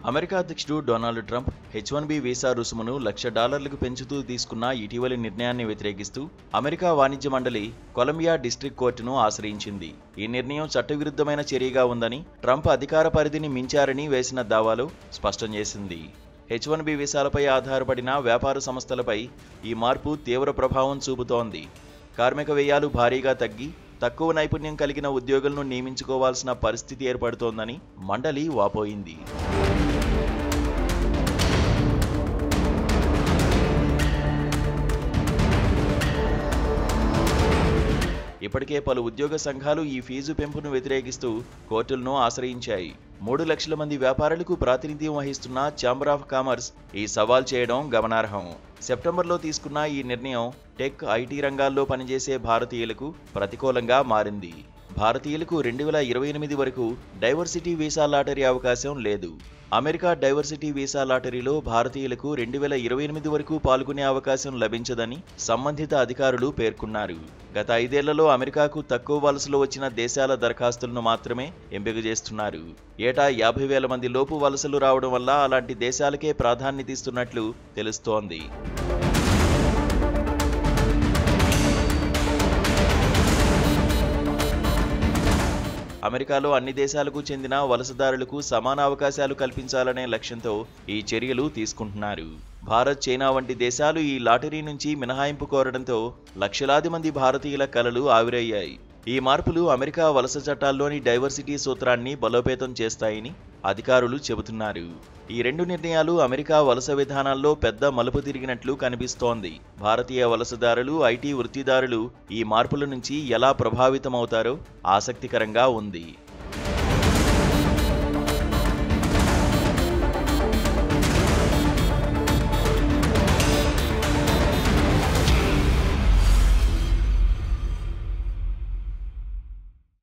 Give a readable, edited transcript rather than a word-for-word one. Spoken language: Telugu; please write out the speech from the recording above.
అమెరికా అధ్యక్షుడు డొనాల్డ్ ట్రంప్ H-1B వీసా రుసుమును $1,00,000కు పెంచుతూ తీసుకున్న ఇటీవలి నిర్ణయాన్ని వ్యతిరేకిస్తూ అమెరికా వాణిజ్య మండలి కొలంబియా డిస్ట్రిక్ట్ కోర్టును ఆశ్రయించింది. ఈ నిర్ణయం చట్టవిరుద్ధమైన చర్యగా ఉందని, ట్రంప్ అధికార పరిధిని మించారని వేసిన దావాలో స్పష్టం చేసింది. H-1B వీసాలపై ఆధారపడిన వ్యాపార సంస్థలపై ఈ మార్పు తీవ్ర ప్రభావం చూపుతోంది. కార్మిక వ్యయాలు భారీగా తగ్గి తక్కువ నైపుణ్యం కలిగిన ఉద్యోగులను నియమించుకోవాల్సిన పరిస్థితి ఏర్పడుతోందని మండలి వాపోయింది. ఇప్పటికే పలు ఉద్యోగ సంఘాలు ఈ ఫీజు పెంపును వ్యతిరేకిస్తూ కోర్టులను ఆశ్రయించాయి. 3 లక్షల మంది వ్యాపారులకు ప్రాతినిధ్యం వహిస్తున్న ఛాంబర్ ఆఫ్ కామర్స్ ఈ సవాల్ చేయడం గమనార్హం. సెప్టెంబర్లో తీసుకున్న ఈ నిర్ణయం టెక్, ఐటీ రంగాల్లో పనిచేసే భారతీయులకు ప్రతికూలంగా మారింది. భారతీయులకు 2028 వరకు డైవర్సిటీ వీసా లాటరీ అవకాశం లేదు. అమెరికా డైవర్సిటీ వీసా లాటరీలో భారతీయులకు 2028 వరకు పాల్గొనే అవకాశం లభించదని సంబంధిత అధికారులు పేర్కొన్నారు. గత 5 ఏళ్లలో అమెరికాకు తక్కువ వలసలు వచ్చిన దేశాల దరఖాస్తులను మాత్రమే ఎంపిక చేస్తున్నారు. ఏటా 50,000 మంది లోపు వలసలు రావడం వల్ల అలాంటి దేశాలకే ప్రాధాన్యత ఇస్తున్నట్లు తెలుస్తోంది. అమెరికాలో అన్ని దేశాలకు చెందిన వలసదారులకు సమాన అవకాశాలు కల్పించాలనే లక్ష్యంతో ఈ చర్యలు తీసుకుంటున్నారు. భారత్, చైనా వంటి దేశాలు ఈ లాటరీ నుంచి మినహాయింపు కోరడంతో లక్షలాది మంది భారతీయుల కలలు ఆవిరయ్యాయి. ఈ మార్పులు అమెరికా వలస చట్టాల్లోని డైవర్సిటీ సూత్రాన్ని బలోపేతం చేస్తాయని అధికారులు చెబుతున్నారు. ఈ 2 నిర్ణయాలు అమెరికా వలస విధానాల్లో పెద్ద మలుపు తిరిగినట్లు కనిపిస్తోంది. భారతీయ వలసదారులు, ఐటీ వృత్తిదారులు ఈ మార్పుల నుంచి ఎలా ప్రభావితమవుతారో ఆసక్తికరంగా ఉంది.